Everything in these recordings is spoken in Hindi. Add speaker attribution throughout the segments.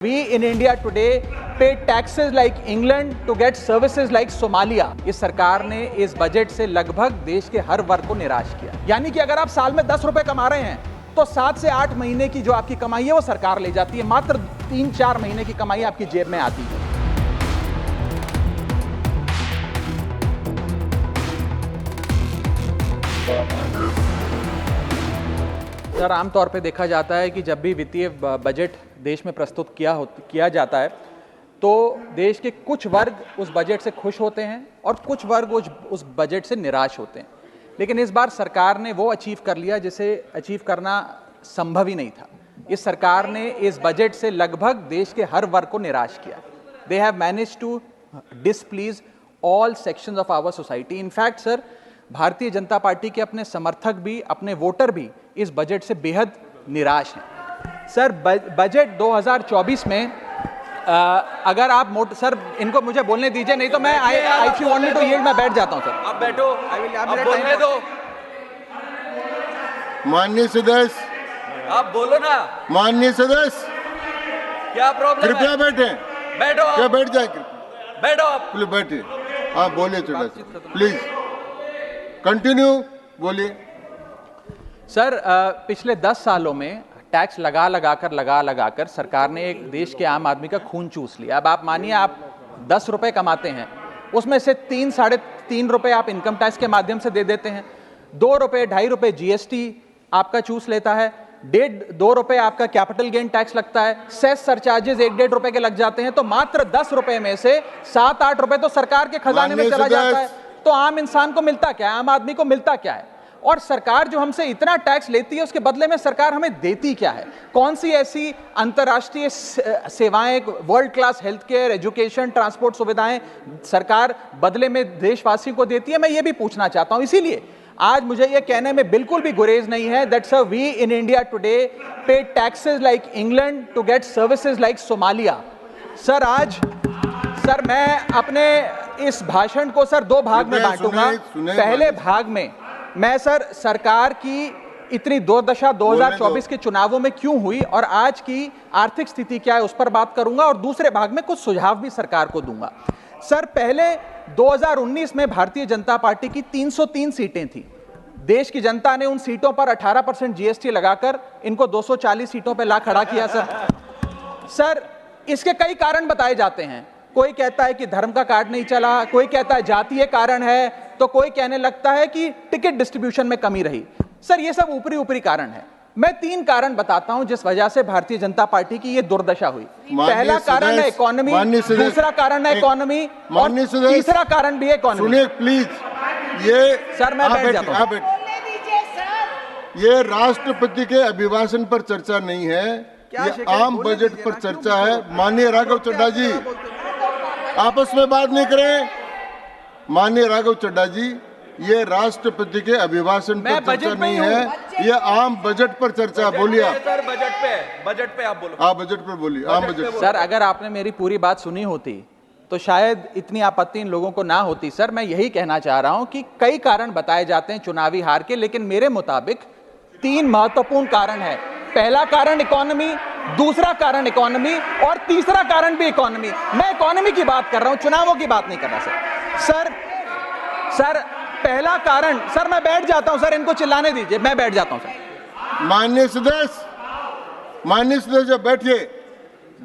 Speaker 1: We in India today pay taxes like England to get services like Somalia. इस सरकार ने इस बजट से लगभग देश के हर वर्ग को निराश किया। यानी कि अगर आप साल में 10 रुपए कमा रहे हैं तो 7 से 8 महीने की जो आपकी कमाई है वो सरकार ले जाती है, मात्र 3-4 महीने की कमाई आपकी जेब में आती है। सर, आमतौर पे देखा जाता है कि जब भी वित्तीय बजट देश में प्रस्तुत किया जाता है तो देश के कुछ वर्ग उस बजट से खुश होते हैं और कुछ वर्ग उस बजट से निराश होते हैं। लेकिन इस बार सरकार ने वो अचीव कर लिया जिसे अचीव करना संभव ही नहीं था। इस सरकार ने इस बजट से लगभग देश के हर वर्ग को निराश किया। They have manage to displease all sections of our society. In fact sir, Bharatiya Janata party के अपने समर्थक भी, अपने वोटर भी इस बजट से बेहद निराश हैं। सर, बजट 2024 में अगर आप सर इनको मुझे बोलने दीजिए, नहीं तो मैं if you want me to yield मैं बैठ जाता हूं सर।
Speaker 2: आप बैठो,
Speaker 1: आप
Speaker 2: बोलने दो।
Speaker 3: माननीय सदस्य,
Speaker 2: आप बोलो ना।
Speaker 3: माननीय सदस्य,
Speaker 2: क्या प्रॉब्लम है?
Speaker 3: कृपया बैठे।
Speaker 2: बैठो।
Speaker 3: क्या बैठ जाए?
Speaker 2: बैठो आप।
Speaker 3: प्लीज बैठिए। आप बोलिए छोटा सा, प्लीज कंटिन्यू बोलिए।
Speaker 1: सर, पिछले 10 सालों में टैक्स लगा कर सरकार ने एक देश के आम आदमी का खून चूस लिया। अब आप मानिए, आप 10 रुपए कमाते हैं, उसमें से 3-3.5 रुपए आप इनकम टैक्स के माध्यम से दे देते हैं, 2 रुपए 2.5 रुपए जीएसटी आपका चूस लेता है, 1.5-2 रुपए आपका कैपिटल गेन टैक्स लगता है, सेस सरचार्जेस 1-1.5 रुपए के लग जाते हैं, तो मात्र 10 रुपए में से 7-8 रुपए तो सरकार के खजाने में चला जाता है। तो आम इंसान को मिलता क्या है, आम आदमी को मिलता क्या है? और सरकार जो हमसे इतना टैक्स लेती है उसके बदले में सरकार हमें देती क्या है? कौन सी ऐसी अंतर्राष्ट्रीय सेवाएं, world class health care, education, transport सुविधाएं सरकार बदले में देशवासियों को देती है? मैं ये भी पूछना चाहता हूं। इसीलिए आज मुझे ये कहने में बिल्कुल भी गुरेज नहीं है that sir we in India today pay taxes like England to get services like Somalia. Sir मैं अपने इस भाषण को सर 2 भाग में बांटूंगा। पहले भाग में मैं सर सरकार की इतनी दुर्दशा 2024 के चुनावों में क्यों हुई और आज की आर्थिक स्थिति क्या है उस पर बात करूंगा, और दूसरे भाग में कुछ सुझाव भी सरकार को दूंगा। सर, पहले 2019 में भारतीय जनता पार्टी की 303 सीटें थी। देश की जनता ने उन सीटों पर 18% जीएसटी लगाकर इनको 240 सीटों पर ला खड़ा किया। सर, इसके कई कारण बताए जाते हैं। कोई कहता है कि धर्म का कार्ड नहीं चला, कोई कहता है जातीय कारण है, तो कोई कहने लगता है कि टिकट डिस्ट्रीब्यूशन में कमी रही। सर, ये सब ऊपरी कारण है। मैं 3 कारण बताता हूं जिस वजह से भारतीय जनता पार्टी की ये दुर्दशा हुई। पहला कारण है इकोनॉमी, दूसरा कारण है इकोनॉमी, और तीसरा कारण भी है इकोनॉमी।
Speaker 3: सुनिए प्लीज, ये
Speaker 1: सर मैं बैठ जाता हूं।
Speaker 3: ये राष्ट्रपति के अभिभाषण पर चर्चा नहीं है, ये आम बजट पर चर्चा है। माननीय राघव चड्ढा जी, आपस में बात नहीं करें। माननीय राघव चड्ढा जी, ये राष्ट्रपति के अभिभाषण पर चर्चा नहीं है, ये आम बजट पर चर्चा है। बोलिए आप।
Speaker 2: सर, बजट पे आप बोलो।
Speaker 3: आप बजट पर बोलिए, आम बजट।
Speaker 1: सर, अगर आपने मेरी पूरी बात सुनी होती तो शायद इतनी आपत्ति इन लोगों को ना होती। सर, मैं यही कहना चाह रहा हूं कि कई कारण बताए जाते हैं चुनावी हार के, लेकिन मेरे मुताबिक 3 महत्वपूर्ण कारण है। पहला कारण इकोनॉमी, दूसरा कारण इकोनॉमी, और तीसरा कारण भी इकोनॉमी। मैं इकोनॉमी की बात कर रहा हूं, चुनावों की बात नहीं कर रहा। सर पहला कारण, सर मैं बैठ जाता हूं सर, इनको चिल्लाने दीजिए, मैं बैठ जाता हूं सर।
Speaker 3: माननीय सदस्य बैठिए।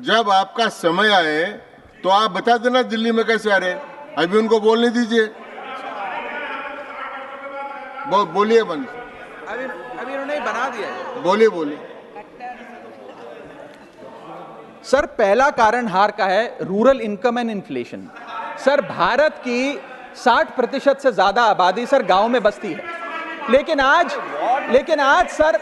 Speaker 3: जब आपका समय आए तो आप बता देना दिल्ली में कैसे आ रहे, अभी उनको बोलने दीजिए। बोलिए बंद।
Speaker 1: अभी उन्होंने बना दिया।
Speaker 3: बोलिए।
Speaker 1: सर, पहला कारण हार का है rural income and inflation. Sir, Bharat की 60% से ज्यादा आबादी सर गांव में बसती है, लेकिन आज सर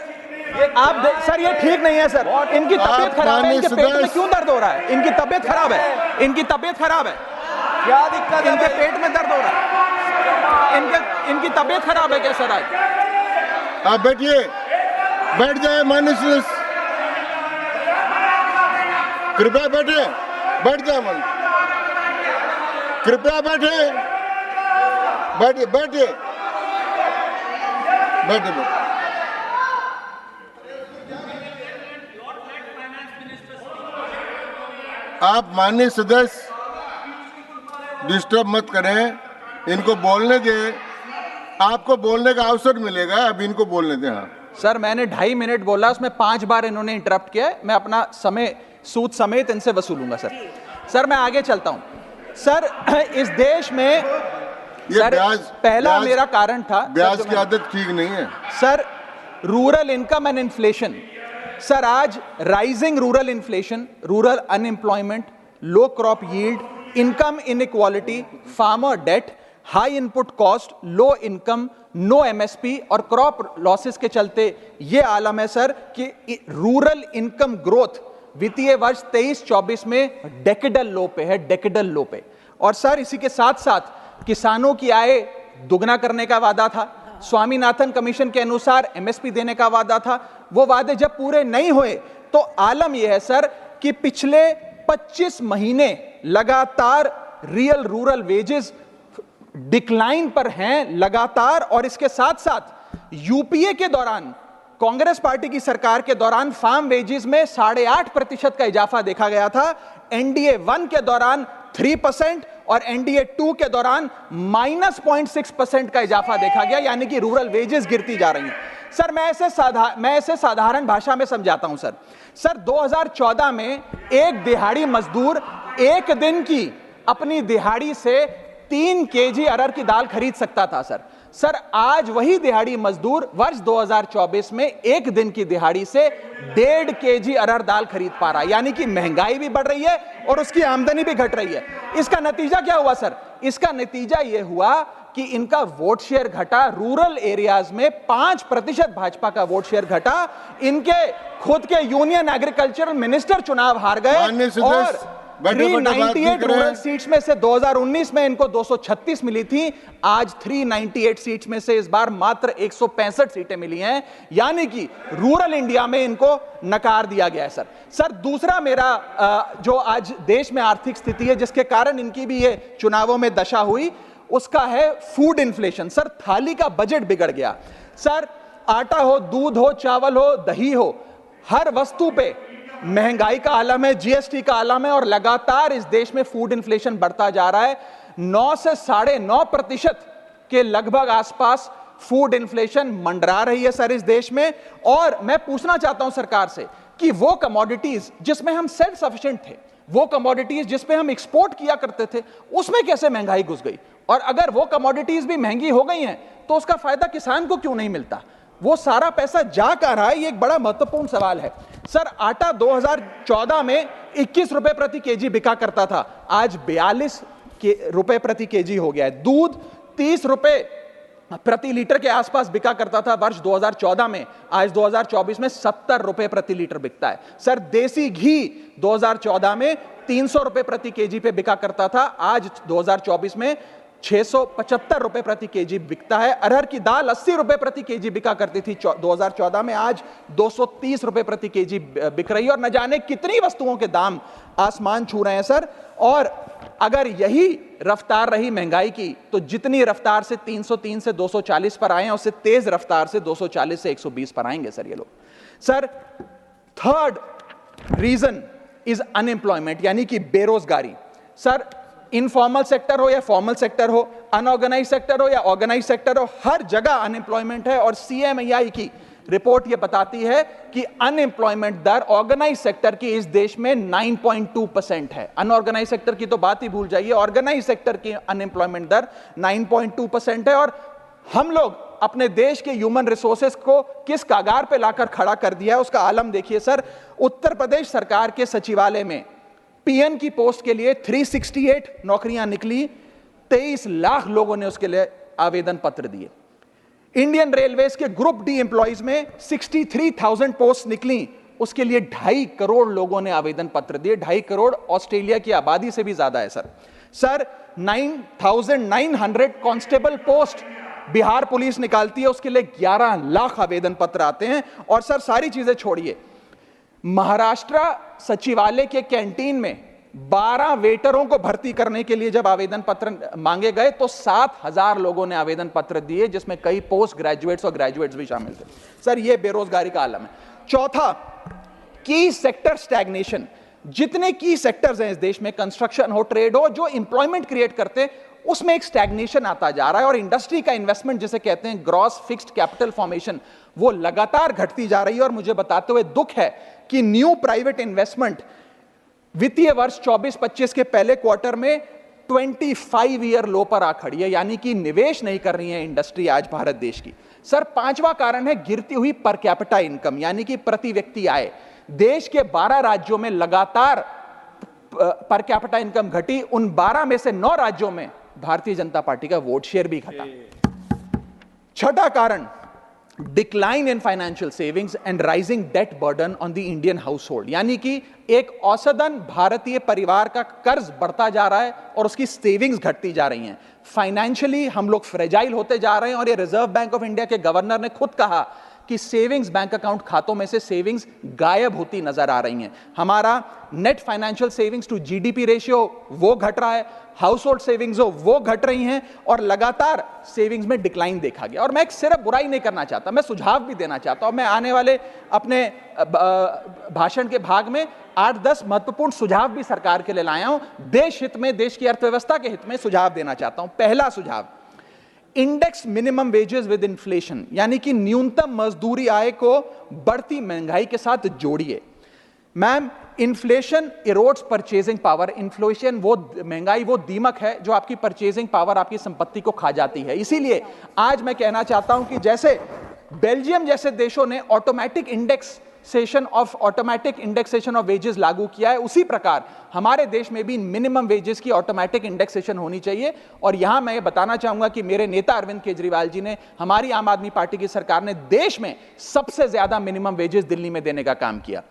Speaker 1: सर ये ठीक नहीं है सर। इनकी तबीयत खराब है, इनके पेट में क्यों दर्द हो रहा है? इनकी तबीयत खराब है,
Speaker 2: क्या दिक्कत है?
Speaker 1: इनके पेट में दर्द हो रहा है, इनकी तबीयत खराब है क्या सर? आज
Speaker 3: आप बैठिए, बैठ जाए। माननीय सदस्य कृपया बैठे, बैठ जाए। मन कृपया बैठे। आप माननीय सदस्य डिस्टर्ब मत करें, इनको बोलने दें, आपको बोलने का अवसर मिलेगा, अब इनको बोलने दें। हाँ
Speaker 1: सर, मैंने 2.5 मिनट बोला, उसमें 5 बार इन्होंने इंटरप्ट किया है। मैं अपना समय सूद समेत इनसे वसूलूंगा सर। सर मैं आगे चलता हूं। सर इस देश में सर पहला मेरा कारण था,
Speaker 3: ब्याज की आदत ठीक नहीं है
Speaker 1: sir, rural income and inflation. Sir आज rising rural inflation, rural unemployment, low crop yield, income inequality, farmer debt, high input cost, low income, no MSP और क्रॉप लॉसेस के चलते ये आलम है सर कि रूरल इनकम ग्रोथ वित्तीय वर्ष 23-24 में डेकेडल लो पे है, डेकेडल लो पे। और सर इसी के साथ साथ किसानों की आय दुगना करने का वादा था, स्वामीनाथन कमीशन के अनुसार एमएसपी देने का वादा था। वो वादे जब पूरे नहीं हुए तो आलम यह है सर कि पिछले 25 महीने लगातार रियल रूरल वेजेस डिक्लाइन पर हैं लगातार। और इसके साथ साथ यूपीए के दौरान, कांग्रेस पार्टी की सरकार के दौरान फार्म वेजेस में 8.5% का इजाफा देखा गया था। एनडीए 1 के दौरान 3% और एनडीए 2 के दौरान -0.6% का इजाफा देखा गया, यानी कि रूरल वेजेस गिरती जा रही हैं। सर मैं ऐसे साधारण भाषा में समझाता हूं सर 2014 में एक दिहाड़ी मजदूर एक दिन की अपनी दिहाड़ी से 3 केजी अरहर की दाल खरीद सकता था सर आज वही दिहाड़ी मजदूर वर्ष 2024 में एक दिन की दिहाड़ी से 1.5 केजी अरहर दाल खरीद पा रहा है, यानी कि महंगाई भी बढ़ रही है और उसकी आमदनी भी घट रही है। इसका नतीजा क्या हुआ सर? इसका नतीजा यह हुआ कि इनका वोट शेयर घटा, रूरल एरियाज में 5% भाजपा का वोट शेयर घटा, इनके खुद के यूनियन एग्रीकल्चरल मिनिस्टर चुनाव हार गए और 398 रूरल सीट्स में से 2019 में इनको 236 मिली थी, आज 398 सीट्स में से इस बार मात्र 165 सीटें मिली हैं, यानी कि रूरल इंडिया में इनको नकार दिया गया है सर दूसरा मेरा जो आज देश में आर्थिक स्थिति है जिसके कारण इनकी भी ये चुनावों में दशा हुई, उसका है फूड इन्फ्लेशन। सर थाली का बजट बिगड़ गया सर, आटा हो, दूध हो, चावल हो, दही हो, हर वस्तु पे महंगाई का आलम है, जीएसटी का आलम है और लगातार इस देश में फूड इन्फ्लेशन बढ़ता जा रहा है। 9 से 9.5% के लगभग आसपास फूड इन्फ्लेशन मंडरा रही है सर इस देश में। और मैं पूछना चाहता हूं सरकार से कि वो कमोडिटीज जिसमें हम सेल्फ सफिशिएंट थे, वो कमोडिटीज जिसमें हम एक्सपोर्ट किया करते थे, उसमें कैसे महंगाई घुस गई? और अगर वो कमोडिटीज भी महंगी हो गई हैं तो उसका फायदा किसान को क्यों नहीं मिलता? वो सारा पैसा जा कहां रहा है? ये एक बड़ा महत्वपूर्ण सवाल है सर। आटा 2014 में 21 रुपए प्रति केजी बिका करता था, आज 42 रुपए प्रति केजी हो गया है। दूध 30 रुपए प्रति लीटर के आसपास बिका करता था वर्ष 2014 में, आज 2024 में 70 रुपए प्रति लीटर बिकता है सर। देसी घी 2014 में 300 रुपए प्रति केजी पे बिका करता था, आज 2024 में 675 रुपए प्रति केजी बिकता है। अरहर की दाल 80 रुपए प्रति केजी बिका करती थी 2014 में, आज 230 रुपए प्रति केजी बिक रही है। और न जाने कितनी वस्तुओं के दाम आसमान छू रहे हैं सर। और अगर यही रफ्तार रही महंगाई की तो जितनी रफ्तार से 303 से 240 पर आए हैं, उससे तेज रफ्तार से 240 से 120 पर आएंगे सर ये लोग। Sir third reason is unemployment, यानी कि बेरोजगारी। सर इनफॉर्मल सेक्टर हो या फॉर्मल सेक्टर हो, अनऑर्गेनाइज सेक्टर हो या ऑर्गेनाइज सेक्टर हो, हर जगह अनएम्प्लॉयमेंट है। और सीएमआई की रिपोर्ट यह बताती है कि अनएम्प्लॉयमेंट दर ऑर्गेनाइज सेक्टर की इस देश में 9.2% है। अनऑर्गेनाइज सेक्टर की तो बात ही भूल जाइए, ऑर्गेनाइज सेक्टर की अनएम्प्लॉयमेंट दर 9.2% है। और हम लोग अपने देश के ह्यूमन रिसोर्सेज को किस कागार पे लाकर खड़ा कर दिया है उसका आलम देखिए सर। उत्तर प्रदेश सरकार के सचिवालय में पीएन की पोस्ट के लिए 368 नौकरियां निकली, 23 लाख लोगों ने उसके लिए आवेदन पत्र दिए। इंडियन रेलवेज के ग्रुप डी एम्प्लॉइज में 63,000 पोस्ट निकली, उसके लिए 2.5 करोड़ लोगों ने आवेदन पत्र दिए। 2.5 करोड़ ऑस्ट्रेलिया की आबादी से भी ज्यादा है sir 9,900 constable post Bihar police निकालती है, उसके लिए 11 लाख आवेदन पत्र आते हैं। और सर सारी चीजें छोड़िए, महाराष्ट्र सचिवालय के कैंटीन में 12 वेटरों को भर्ती करने के लिए जब आवेदन पत्र मांगे गए तो 7,000 लोगों ने आवेदन पत्र दिए, जिसमें कई पोस्ट ग्रेजुएट्स और ग्रेजुएट्स भी शामिल थे। सर ये बेरोजगारी का आलम है। चौथा, की सेक्टर स्टैग्नेशन। जितने की सेक्टर्स हैं इस देश में, कंस्ट्रक्शन हो, ट्रेड हो, जो इंप्लॉयमेंट क्रिएट करते हैं, उसमें एक स्टैग्नेशन आता जा रहा है और इंडस्ट्री का इन्वेस्टमेंट जिसे कहते हैं ग्रॉस फिक्स्ड कैपिटल फॉर्मेशन, वो लगातार घटती जा रही है। और मुझे बताते हुए दुख है कि न्यू प्राइवेट इन्वेस्टमेंट वित्तीय वर्ष 24-25 के पहले क्वार्टर में 25 ईयर लो पर आ खड़ी है, यानी कि निवेश नहीं कर रही है इंडस्ट्री आज भारत देश की। सर, पांचवा कारण है गिरती हुई पर कैपिटा इनकम, यानी कि प्रति व्यक्ति आय। देश के 12 राज्यों में लगातार पर कैपिटा इनकम घटी, उन 12 में से 9 राज्यों में भारतीय जनता पार्टी का वोट शेयर भी घटा। छठा कारण, decline in financial savings and rising debt burden on the Indian household, यानी कि एक औसतन भारतीय परिवार का कर्ज बढ़ता जा रहा है और उसकी सेविंग्स घटती जा रही हैं। फाइनेंशियली हम लोग फ्रेजाइल होते जा रहे हैं और ये रिजर्व बैंक ऑफ इंडिया के गवर्नर ने खुद कहा कि सेविंग्स बैंक अकाउंट खातों में से सेविंग्स गायब होती नजर आ रही हैं। हमारा net financial savings to GDP ratio वो घट रहा है, हाउस होल्ड सेविंग्स वो घट रही हैं और लगातार सेविंग्स में डिक्लाइन देखा गया। और मैं सिर्फ बुराई नहीं करना चाहता, मैं सुझाव भी देना चाहता हूं। मैं आने वाले अपने भाषण के भाग में 8-10 महत्वपूर्ण सुझाव भी सरकार के लिए लाया हूं। देश हित में, देश की अर्थव्यवस्था के हित में सुझाव देना चाहता हूं। पहला सुझाव, index minimum wages with inflation, यानी कि न्यूनतम मजदूरी आय को बढ़ती महंगाई के साथ जोड़िए। Ma'am, inflation erodes purchasing power. Inflation वो महंगाई वो दीमक है जो आपकी परचेजिंग पावर, आपकी संपत्ति को खा जाती है। इसीलिए आज मैं कहना चाहता हूं कि जैसे बेल्जियम जैसे देशों ने ऑटोमेटिक इंडेक्सेशन ऑफ वेजेस लागू किया है, उसी प्रकार हमारे देश में भी मिनिमम वेजेस की ऑटोमेटिक इंडेक्सेशन होनी चाहिए। और यहां मैं ये बताना चाहूंगा कि मेरे नेता अरविंद केजरीवाल जी ने, हमारी आम आदमी पार्टी की सरकार ने देश में सबसे ज्यादा मिनिमम वेजेस दिल्ली में देने का काम किया।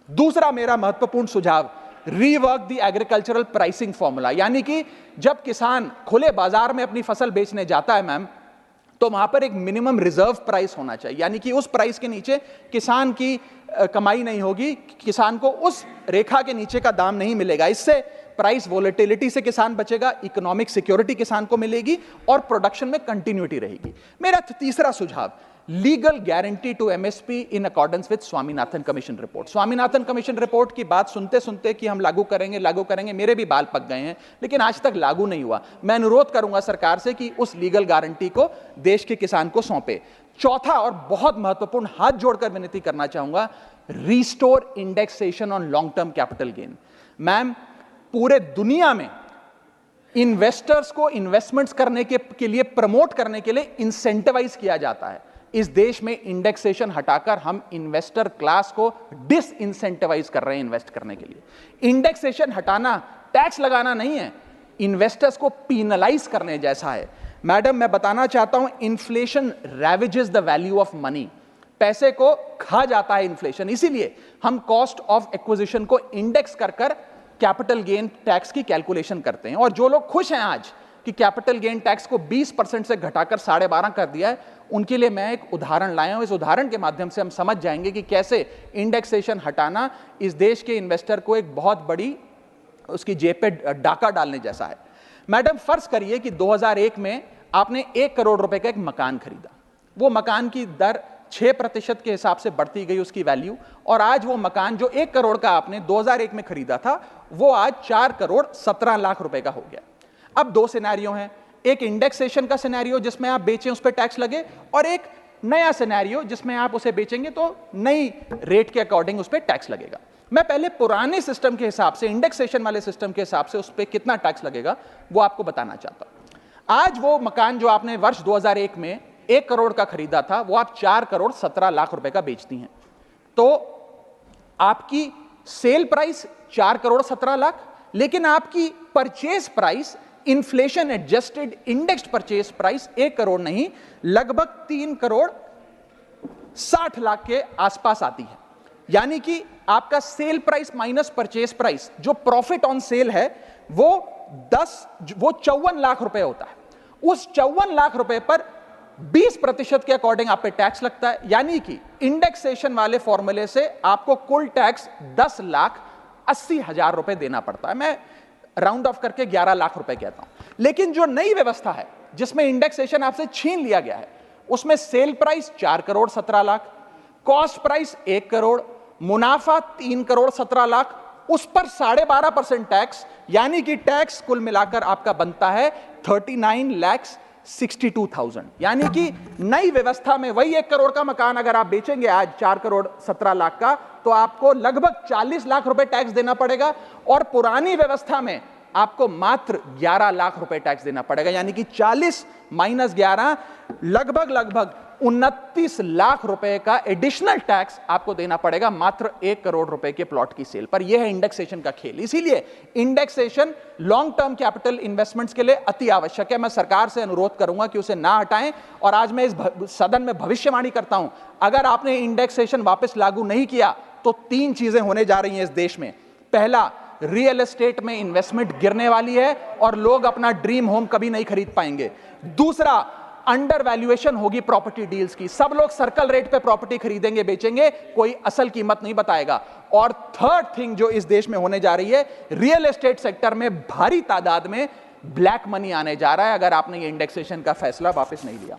Speaker 1: दूसरा मेरा महत्वपूर्ण सुझाव, rework the agricultural pricing formula, यानी कि जब किसान खुले बाजार में अपनी फसल बेचने जाता है मैम, तो वहां पर एक मिनिमम रिजर्व प्राइस होना चाहिए, यानी कि उस प्राइस के नीचे किसान की कमाई नहीं होगी, किसान को उस रेखा के नीचे का दाम नहीं मिलेगा। इससे प्राइस वोलेटिलिटी से किसान बचेगा, इकोनॉमिक सिक्योरिटी किसान को मिलेगी और प्रोडक्शन में कंटिन्यूटी रहेगी। मेरा तीसरा सुझाव, legal guarantee to MSP in accordance with Swaminathan commission report. Swaminathan commission report की बात सुनते सुनते कि हम लागू करेंगे, मेरे भी बाल पक गए हैं, लेकिन आज तक लागू नहीं हुआ। मैं अनुरोध करूंगा सरकार से कि उस लीगल गारंटी को देश के किसान को सौंपे। चौथा और बहुत महत्वपूर्ण, हाथ जोड़कर विनती करना चाहूंगा, restore indexation on long term capital gain. Ma'am, पूरे दुनिया में इन्वेस्टर्स को इन्वेस्टमेंट्स करने के लिए प्रमोट करने के लिए इंसेंटिवाइज किया जाता है। इस देश में इंडेक्सेशन हटाकर हम इन्वेस्टर क्लास को डिसइंसेंटिवाइज कर रहे हैं इन्वेस्ट करने के लिए। इंडेक्सेशन हटाना टैक्स लगाना नहीं है, इन्वेस्टर्स को पीनलाइज करने जैसा है। मैडम, मैं बताना चाहता हूं, inflation ravages the value of money. पैसे को खा जाता है इन्फ्लेशन, इसीलिए हम कॉस्ट ऑफ एक्विजिशन को इंडेक्स कर कैपिटल गेन टैक्स की कैलकुलेशन करते हैं। और जो लोग खुश हैं आज कि कैपिटल गेन टैक्स को 20% से घटाकर 12.5 कर दिया है, उनके लिए मैं एक उदाहरण लाया हूं। इस उदाहरण के माध्यम से हम समझ जाएंगे कि कैसे इंडेक्सेशन हटाना इस देश के इन्वेस्टर को एक बहुत बड़ी उसकी जेब पे डाका डालने जैसा है। मैडम, फर्ज करिए कि 2001 में आपने 1 करोड़ रुपए का एक मकान खरीदा। वो मकान की दर 6% के हिसाब से बढ़ती गई उसकी वैल्यू, और आज वो मकान जो 1 करोड़ का आपने 2001 में खरीदा था, वो आज 4 करोड़ 17 लाख रुपए का हो गया। अब 2 सिनेरियो हैं, एक इंडेक्सेशन का सिनेरियो जिसमें आप बेचें उस पर टैक्स लगे, और एक नया सिनेरियो जिसमें आप उसे बेचेंगे तो नई रेट के अकॉर्डिंग उस पर टैक्स लगेगा। मैं पहले पुराने सिस्टम के हिसाब से, इंडेक्सेशन वाले सिस्टम के हिसाब से उस पर कितना टैक्स लगेगा वो आपको बताना चाहता हूं। आज वो मकान जो आपने वर्ष 2001 में 1 करोड़ का खरीदा था, वो आप 4 करोड़ 17 लाख रुपए का बेचती हैं, तो आपकी सेल प्राइस 4 करोड़ 17 लाख, लेकिन आपकी purchase price, inflation adjusted indexed purchase price 1 crore नहीं, लगभग 3 करोड़ 60 लाख के आसपास आती है। यानी कि आपका sale price minus purchase price, जो प्रॉफिट ऑन सेल है, वो 54 लाख रुपए होता है। उस 54 लाख रुपए पर 20% के अकॉर्डिंग आप पे टैक्स लगता है। यानी कि इंडेक्सेशन वाले फॉर्मूले से आपको कुल टैक्स 10,80,000 रुपए देना पड़ता है। मैं राउंड ऑफ करके 11 लाख रुपए कहता हूं। लेकिन जो नई व्यवस्था है जिसमें इंडेक्सेशन आपसे छीन लिया गया है, उसमें sale price 4 crore 17 lakh, cost price 1 crore, मुनाफा 3 करोड़ 17 लाख, उस पर 12.5% टैक्स, यानी कि टैक्स कुल मिलाकर आपका बनता है 39,62,000। यानी कि नई व्यवस्था में वही 1 करोड़ का मकान अगर आप बेचेंगे आज 4 करोड़ 17 लाख का, तो आपको लगभग 40 लाख रुपए टैक्स देना पड़ेगा, और पुरानी व्यवस्था में आपको मात्र 11 लाख रुपए टैक्स देना पड़ेगा। यानी कि 40 माइनस 11 लगभग 29 लाख रुपए का एडिशनल टैक्स आपको देना पड़ेगा मात्र 1 करोड़ रुपए के प्लॉट की सेल पर। यह है इंडेक्सेशन का खेल। इसीलिए indexation long term capital investments के लिए अति आवश्यक है। मैं सरकार से अनुरोध करूंगा कि उसे ना हटाएं, और आज मैं इस सदन में भविष्यवाणी करता हूं, अगर आपने इंडेक्सेशन वापस लागू नहीं किया तो 3 चीजें होने जा रही हैं इस देश में। पहला, रियल एस्टेट में इन्वेस्टमेंट गिरने वाली है और लोग अपना ड्रीम होम कभी नहीं खरीद पाएंगे। दूसरा, अंडर वैल्यूएशन होगी प्रॉपर्टी डील्स की, सब लोग सर्कल रेट पे प्रॉपर्टी खरीदेंगे बेचेंगे, कोई असल कीमत नहीं बताएगा। और थर्ड थिंग जो इस देश में होने जा रही है, रियल एस्टेट सेक्टर में भारी तादाद में ब्लैक मनी आने जा रहा है अगर आपने ये इंडेक्सेशन का फैसला वापस नहीं लिया।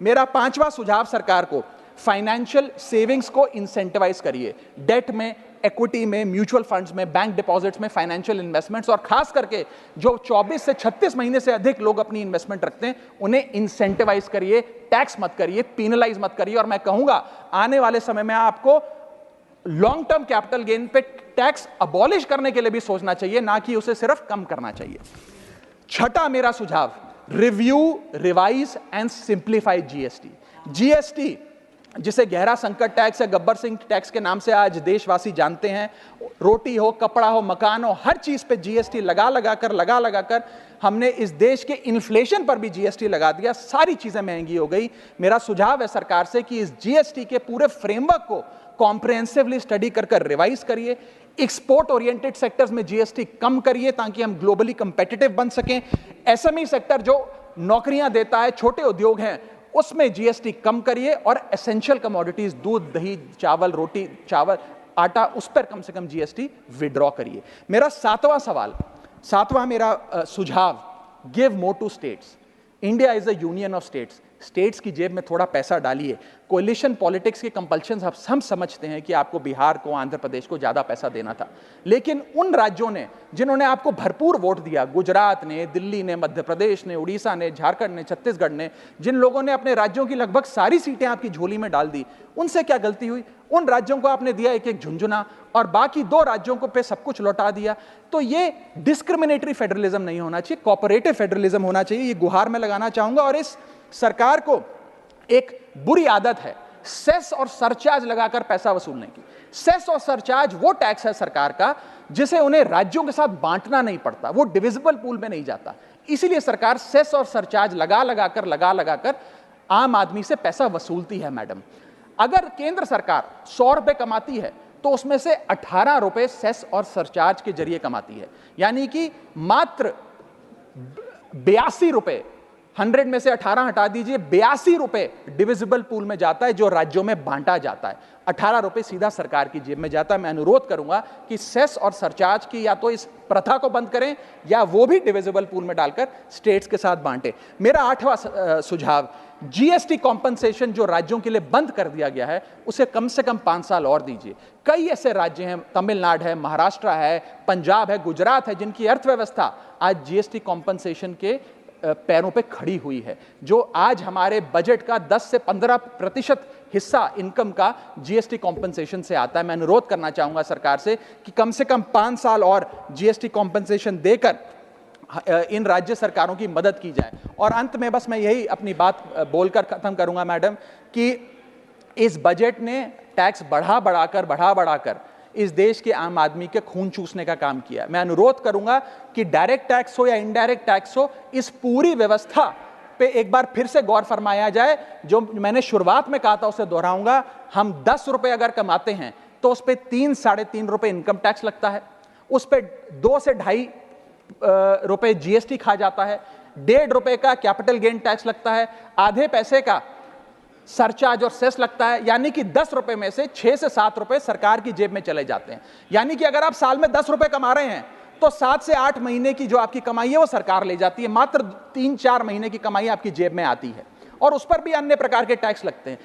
Speaker 1: मेरा 5वां सुझाव सरकार को, फाइनेंशियल सेविंग्स को इंसेंटिवाइज करिए। डेट में, इक्विटी में, म्यूचुअल फंड्स में, बैंक डिपॉजिट्स में, फाइनेंशियल इन्वेस्टमेंट्स, और खास करके जो 24 से 36 महीने से अधिक लोग अपनी इन्वेस्टमेंट रखते हैं उन्हें इंसेंटिवाइज करिए, टैक्स मत करिए, पीनलाइज मत करिए। और मैं कहूंगा आने वाले समय में आपको लॉन्ग टर्म कैपिटल गेन पे टैक्स अबॉलिश करने के लिए भी सोचना चाहिए, ना कि उसे सिर्फ कम करना चाहिए। छठा मेरा सुझाव, review, revise and simplify GST. GST जिसे गहरा संकट टैक्स या गब्बर सिंह टैक्स के नाम से आज देशवासी जानते हैं, रोटी हो, कपड़ा हो, मकान हो, हर चीज पे जीएसटी लगा लगाकर हमने इस देश के इन्फ्लेशन पर भी जीएसटी लगा दिया, सारी चीजें महंगी हो गई। मेरा सुझाव है सरकार से कि इस जीएसटी के पूरे फ्रेमवर्क को कॉम्प्रिहेंसिवली स्टडी कर रिवाइज करिए। एक्सपोर्ट ओरिएंटेड सेक्टर्स में जीएसटी कम करिए ताकि हम ग्लोबली कंपेटिटिव बन सकें। एसएमई सेक्टर जो नौकरियां देता है, छोटे उद्योग हैं, उसमें जीएसटी कम करिए। और एसेंशियल कमोडिटीज, दूध, दही, चावल, रोटी, चावल, आटा, उस पर कम से कम जीएसटी विड्रॉ करिए। मेरा 7वां मेरा सुझाव, give more to states. India is a union of states. States की जेब में थोड़ा पैसा डालिए। कोलिशन पॉलिटिक्स के कंपल्शन हम समझते हैं कि आपको बिहार को, आंध्र प्रदेश को ज्यादा पैसा देना था, लेकिन उन राज्यों ने जिन्होंने आपको भरपूर वोट दिया, गुजरात ने, दिल्ली ने, मध्य प्रदेश ने, उड़ीसा ने, झारखंड ने, छत्तीसगढ़ ने, जिन लोगों ने अपने राज्यों की लगभग सारी सीटें आपकी झोली में डाल दी, उनसे क्या गलती हुई? उन राज्यों को आपने दिया एक एक झुंझुना और बाकी 2 राज्यों को पे सब कुछ लौटा दिया। तो ये डिस्क्रिमिनेटरी फेडरलिज्म नहीं होना चाहिए, कोऑपरेटिव फेडरलिज्म होना चाहिए। ये गुहार में लगाना चाहूंगा। और इस सरकार को एक बुरी आदत है सेस और सरचार्ज लगाकर पैसा वसूलने की। सेस और सरचार्ज वो टैक्स है सरकार का जिसे उन्हें राज्यों के साथ बांटना नहीं पड़ता, वो डिविजिबल पूल में नहीं जाता। इसीलिए सरकार सेस और सरचार्ज लगा लगाकर आम आदमी से पैसा वसूलती है। मैडम, अगर केंद्र सरकार 100 रुपए कमाती है तो उसमें से 18 रुपए सेस और सरचार्ज के जरिए कमाती है, यानी कि मात्र 82 रुपए, 100 में से 18 हटा दीजिए, 82 रुपए डिविजिबल पूल में जाता है जो राज्यों में बांटा जाता है। 18 रुपए सीधा सरकार की जेब में जाता है। मैं अनुरोध करूंगा कि सेस और सरचार्ज की या तो इस प्रथा को बंद करें या वो भी डिविजिबल पूल में डालकर स्टेट्स के साथ बांटे। मेरा 8वां सुझाव, जीएसटी कॉम्पनसेशन जो राज्यों के लिए बंद कर दिया गया है उसे कम से कम 5 साल और दीजिए। कई ऐसे राज्य हैं, तमिलनाडु है, महाराष्ट्र है, पंजाब है, गुजरात है, जिनकी अर्थव्यवस्था आज जीएसटी कॉम्पनसेशन के पैरों पे खड़ी हुई है, जो आज हमारे बजट का 10 से 15% हिस्सा इनकम का जीएसटी कॉम्पनसेशन से आता है। मैं अनुरोध करना चाहूंगा सरकार से कि कम 5 साल और जीएसटी कॉम्पनसेशन देकर इन राज्य सरकारों की मदद की जाए। और अंत में बस मैं यही अपनी बात बोलकर खत्म करूंगा मैडम, कि इस बजट ने टैक्स बढ़ा बढ़ाकर इस देश के आम आदमी के खून चूसने का काम किया। मैं अनुरोध करूंगा कि डायरेक्ट टैक्स हो या इनडायरेक्ट टैक्स हो, इस पूरी व्यवस्था पे एक बार फिर से गौर फरमाया जाए। जो मैंने शुरुआत में कहा था उसे दोहराऊंगा, हम 10 रुपए अगर कमाते हैं तो उस पे 3-3.5 रुपए इनकम टैक्स लगता है, उस पे 2 से 2.5 रुपए जीएसटी खा जाता है, 1.5 रुपए का कैपिटल गेन टैक्स लगता है, आधे पैसे का सरचार्ज और सेस लगता है, यानी कि 10 रुपए में से 6 से 7 रुपए सरकार की जेब में चले जाते हैं। यानी कि अगर आप साल में 10 रुपए कमा रहे हैं तो 7 से 8 महीने की जो आपकी कमाई है वो सरकार ले जाती है, मात्र 3-4 महीने की कमाई आपकी जेब में आती है और उस पर भी अन्य प्रकार के टैक्स लगते हैं।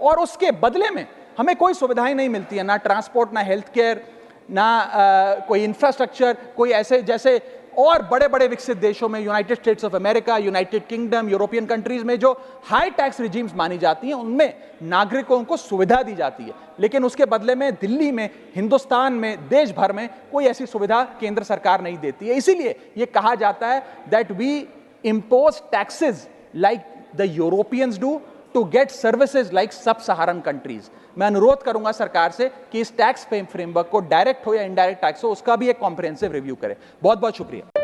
Speaker 1: और उसके बदले में हमें कोई सुविधाएं नहीं मिलती है, ना ट्रांसपोर्ट, ना हेल्थ केयर, ना कोई इंफ्रास्ट्रक्चर, कोई ऐसे जैसे और बड़े बड़े विकसित देशों में, United states of America, United kingdom, European countries में जो हाई टैक्स रिजीम्स मानी जाती हैं, उनमें नागरिकों को सुविधा दी जाती है, लेकिन उसके बदले में दिल्ली में, हिंदुस्तान में, देश भर में कोई ऐसी सुविधा केंद्र सरकार नहीं देती है। इसीलिए यह कहा जाता है that we impose taxes like the Europeans do to get services like sub Saharan countries. मैं अनुरोध करूंगा सरकार से कि इस टैक्स फ्रेमवर्क को, डायरेक्ट हो या इनडायरेक्ट टैक्स हो, उसका भी एक कॉम्प्रिहेंसिव रिव्यू करें। बहुत बहुत शुक्रिया।